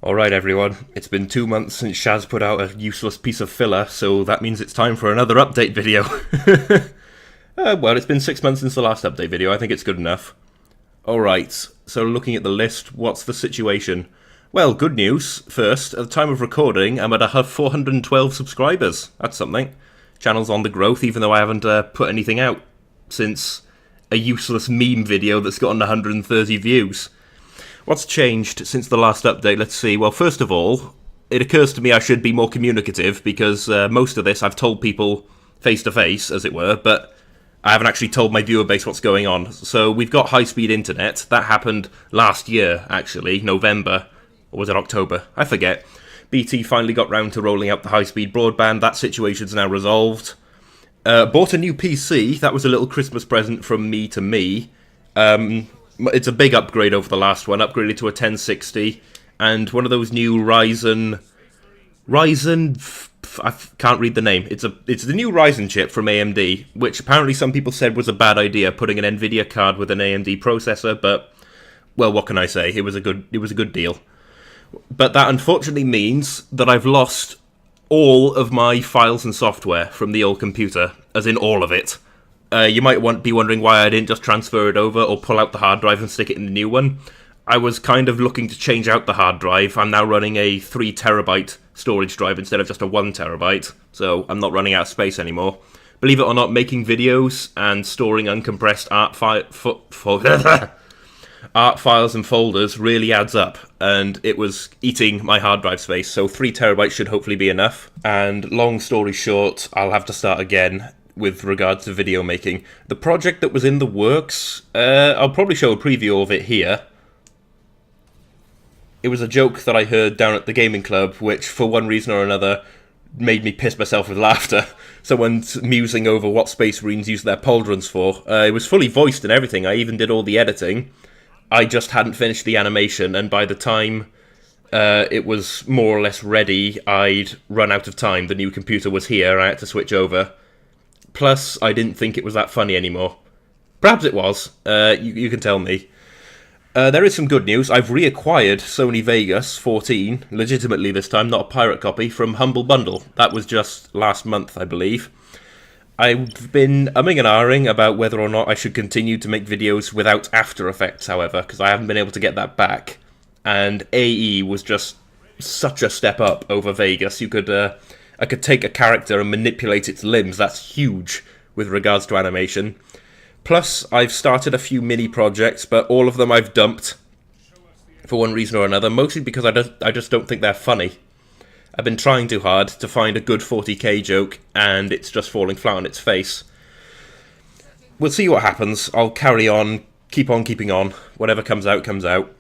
Alright everyone, it's been 2 months since Shaz put out a useless piece of filler, so that means it's time for another update video. Well, it's been 6 months since the last update video, I think it's good enough. Alright, so looking at the list, what's the situation? Well, good news, first, at the time of recording, I'm at 412 subscribers. That's something. Channel's on the growth, even though I haven't put anything out since a useless meme video that's gotten 130 views. What's changed since the last update? Let's see. Well, first of all, it occurs to me I should be more communicative because most of this I've told people face to face, as it were, but I haven't actually told my viewer base what's going on. So we've got high-speed internet. That happened last year, actually, November. Or was it October? I forget. BT finally got round to rolling out the high-speed broadband. That situation's now resolved. Bought a new PC. That was a little Christmas present from me to me. It's a big upgrade over the last one, upgraded to a 1060, and one of those new Ryzen, I can't read the name, it's the new Ryzen chip from AMD, which apparently some people said was a bad idea, putting an Nvidia card with an AMD processor, but, well, what can I say, it was a good deal. But that unfortunately means that I've lost all of my files and software from the old computer, as in all of it. You might be wondering why I didn't just transfer it over or pull out the hard drive and stick it in the new one. I was kind of looking to change out the hard drive. I'm now running a 3 terabyte storage drive instead of just a 1 terabyte, so I'm not running out of space anymore. Believe it or not, making videos and storing uncompressed art files and folders really adds up, and it was eating my hard drive space, so 3 terabytes should hopefully be enough. And long story short, I'll have to start again with regards to video making. The project that was in the works, I'll probably show a preview of it here. It was a joke that I heard down at the gaming club, which for one reason or another made me piss myself with laughter. Someone's musing over what Space Marines use their pauldrons for. It was fully voiced and everything, I even did all the editing. I just hadn't finished the animation, and by the time it was more or less ready, I'd run out of time. The new computer was here, I had to switch over. Plus, I didn't think it was that funny anymore. Perhaps it was. You can tell me. There is some good news. I've reacquired Sony Vegas 14, legitimately this time, not a pirate copy, from Humble Bundle. That was just last month, I believe. I've been umming and ahhing about whether or not I should continue to make videos without After Effects, however, because I haven't been able to get that back. And AE was just such a step up over Vegas. I could take a character and manipulate its limbs. That's huge with regards to animation. Plus, I've started a few mini projects, but all of them I've dumped for one reason or another, mostly because I just don't think they're funny. I've been trying too hard to find a good 40k joke, and it's just falling flat on its face. We'll see what happens. I'll carry on, keep on keeping on. Whatever comes out, comes out.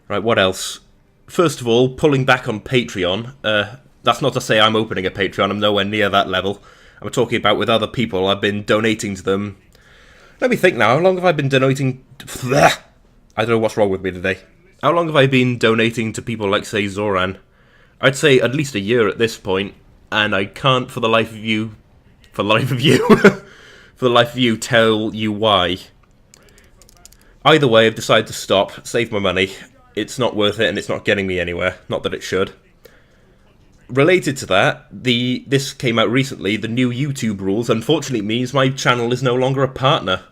Right, what else? First of all, pulling back on Patreon. That's not to say I'm opening a Patreon, I'm nowhere near that level. I'm talking about with other people, I've been donating to them. Let me think now, how long have I been donating? I don't know what's wrong with me today. How long have I been donating to people like, say, Zoran? I'd say at least a year at this point, and I can't for the life of you, for the life of you, tell you why. Either way, I've decided to stop, save my money. It's not worth it, and it's not getting me anywhere. Not that it should. Related to that, this came out recently, the new YouTube rules unfortunately means my channel is no longer a partner.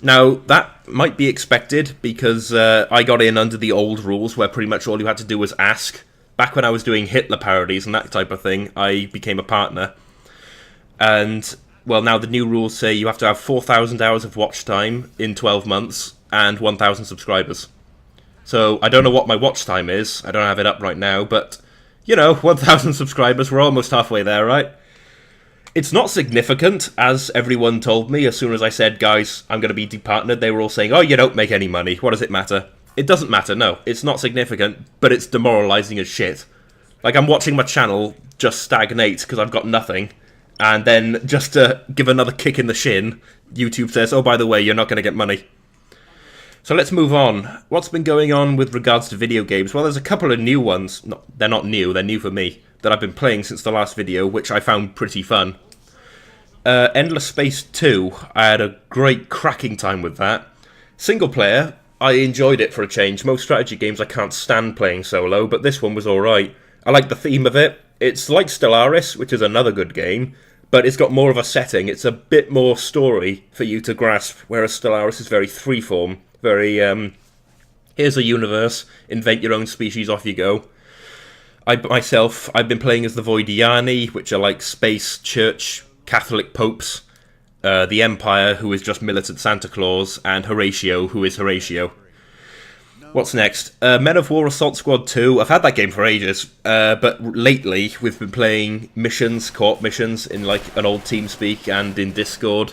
Now, that might be expected, because I got in under the old rules where pretty much all you had to do was ask. Back when I was doing Hitler parodies and that type of thing, I became a partner. And, well, now the new rules say you have to have 4,000 hours of watch time in 12 months and 1,000 subscribers. So, I don't know what my watch time is, I don't have it up right now, but you know, 1,000 subscribers, we're almost halfway there, right? It's not significant, as everyone told me as soon as I said, guys, I'm going to be departnered. They were all saying, oh, you don't make any money. What does it matter? It doesn't matter, no. It's not significant, but it's demoralizing as shit. Like, I'm watching my channel just stagnate because I've got nothing, and then just to give another kick in the shin, YouTube says, oh, by the way, you're not going to get money. So let's move on. What's been going on with regards to video games? Well, there's a couple of new ones. They're not new, they're new for me. That I've been playing since the last video, which I found pretty fun. Endless Space 2. I had a great cracking time with that. Single player, I enjoyed it for a change. Most strategy games I can't stand playing solo, but this one was alright. I like the theme of it. It's like Stellaris, which is another good game, but it's got more of a setting. It's a bit more story for you to grasp, whereas Stellaris is very freeform. Very, here's a universe, invent your own species, off you go. I've been playing as the Voidiani, which are like space, church, Catholic popes. The Empire, who is just militant Santa Claus, and Horatio, who is Horatio. What's next? Men of War Assault Squad 2. I've had that game for ages, but lately we've been playing missions, co-op missions, in like an old TeamSpeak and in Discord.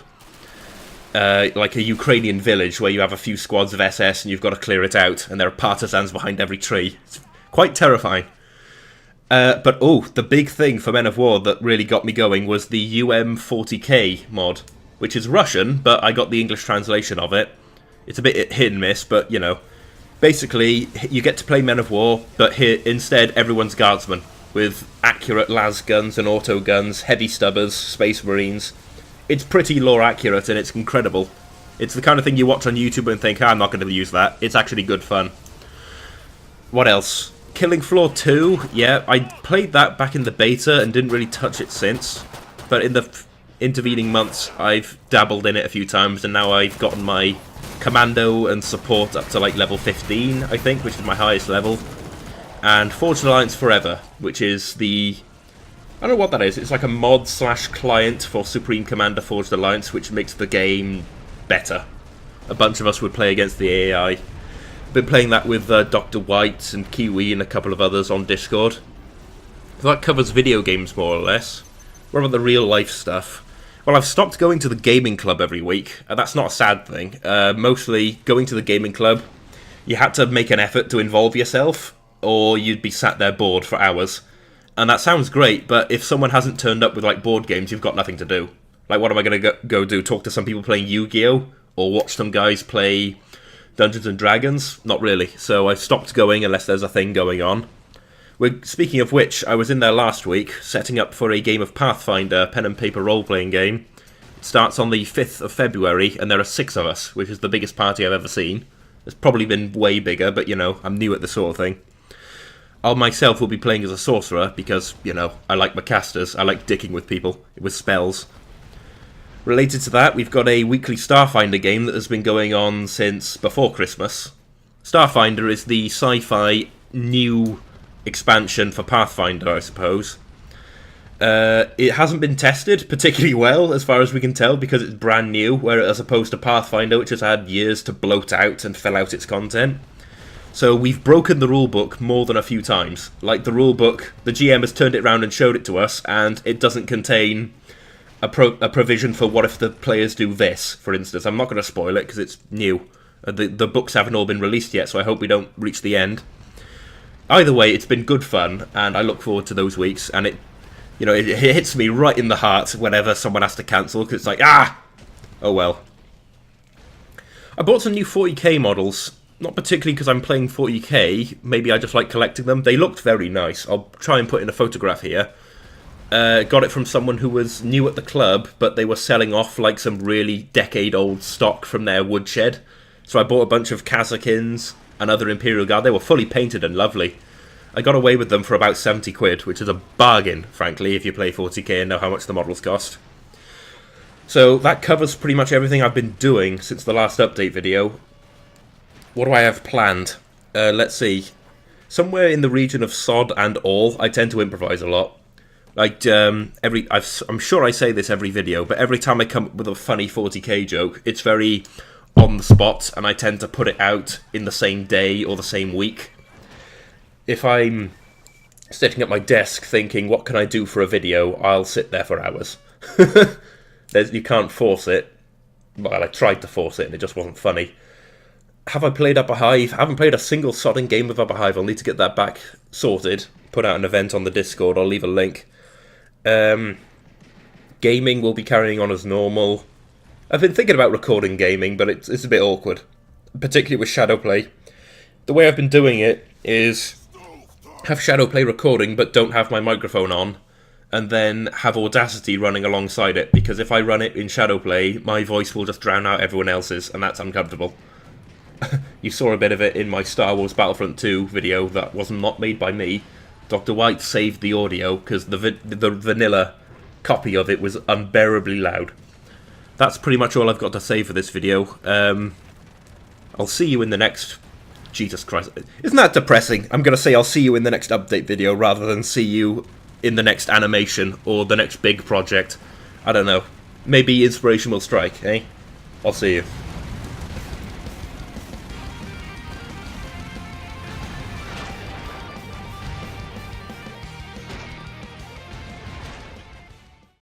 Like a Ukrainian village where you have a few squads of SS and you've got to clear it out, and there are partisans behind every tree. It's quite terrifying. But the big thing for Men of War that really got me going was the UM40K mod, which is Russian, but I got the English translation of it. It's a bit hit and miss, but, you know. Basically, you get to play Men of War, but here, instead, everyone's guardsmen, with accurate las guns and auto guns, heavy stubbers, space marines. It's pretty lore accurate, and it's incredible. It's the kind of thing you watch on YouTube and think, I'm not going to use that. It's actually good fun. What else? Killing Floor 2, yeah, I played that back in the beta and didn't really touch it since. But in the intervening months, I've dabbled in it a few times, and now I've gotten my Commando and Support up to like level 15, I think, which is my highest level. And Forged Alliance Forever, which is the... I don't know what that is. It's like a mod / client for Supreme Commander Forged Alliance, which makes the game better. A bunch of us would play against the AI. Been playing that with Dr. White and Kiwi and a couple of others on Discord. So that covers video games more or less. What about the real life stuff? Well, I've stopped going to the gaming club every week, and that's not a sad thing. Mostly, going to the gaming club, you had to make an effort to involve yourself, or you'd be sat there bored for hours. And that sounds great, but if someone hasn't turned up with like board games, you've got nothing to do. Like, what am I going to go do? Talk to some people playing Yu-Gi-Oh? Or watch some guys play Dungeons and Dragons? Not really. So I've stopped going unless there's a thing going on. Speaking of which, I was in there last week, setting up for a game of Pathfinder, pen and paper role-playing game. It starts on the 5th of February, and there are 6 of us, which is the biggest party I've ever seen. It's probably been way bigger, but, you know, I'm new at this sort of thing. I myself will be playing as a sorcerer, because, you know, I like my casters, I like dicking with people, with spells. Related to that, we've got a weekly Starfinder game that has been going on since before Christmas. Starfinder is the sci-fi new expansion for Pathfinder, I suppose. It hasn't been tested particularly well, as far as we can tell, because it's brand new, whereas as opposed to Pathfinder, which has had years to bloat out and fill out its content. So we've broken the rulebook more than a few times. Like the rulebook, the GM has turned it around and showed it to us, and it doesn't contain a provision for what if the players do this, for instance. I'm not going to spoil it because it's new. The books haven't all been released yet, so I hope we don't reach the end. Either way, it's been good fun, and I look forward to those weeks, and it hits me right in the heart whenever someone has to cancel, because it's like, oh well. I bought some new 40k models, not particularly because I'm playing 40k, maybe I just like collecting them. They looked very nice. I'll try and put in a photograph here. Got it from someone who was new at the club, but they were selling off like some really decade-old stock from their woodshed. So I bought a bunch of Kazakins and other Imperial Guard. They were fully painted and lovely. I got away with them for about 70 quid, which is a bargain, frankly, if you play 40k and know how much the models cost. So that covers pretty much everything I've been doing since the last update video. What do I have planned? Let's see. Somewhere in the region of sod and all, I tend to improvise a lot. Like, I'm sure I say this every video, but every time I come up with a funny 40k joke, it's very on the spot, and I tend to put it out in the same day or the same week. If I'm sitting at my desk thinking, what can I do for a video, I'll sit there for hours. You can't force it. Well, I tried to force it, and it just wasn't funny. Have I played Upper Hive? I haven't played a single sodding game of Upper Hive. I'll need to get that back sorted. Put out an event on the Discord. I'll leave a link. Gaming will be carrying on as normal. I've been thinking about recording gaming, but it's a bit awkward. Particularly with Shadowplay. The way I've been doing it is have Shadowplay recording, but don't have my microphone on. And then have Audacity running alongside it. Because if I run it in Shadowplay, my voice will just drown out everyone else's, and that's uncomfortable. You saw a bit of it in my Star Wars Battlefront 2 video that was not made by me. Dr. White saved the audio because the vanilla copy of it was unbearably loud. That's pretty much all I've got to say for this video. I'll see you in the next... Jesus Christ. Isn't that depressing? I'm going to say I'll see you in the next update video rather than see you in the next animation or the next big project. I don't know. Maybe inspiration will strike, eh? I'll see you.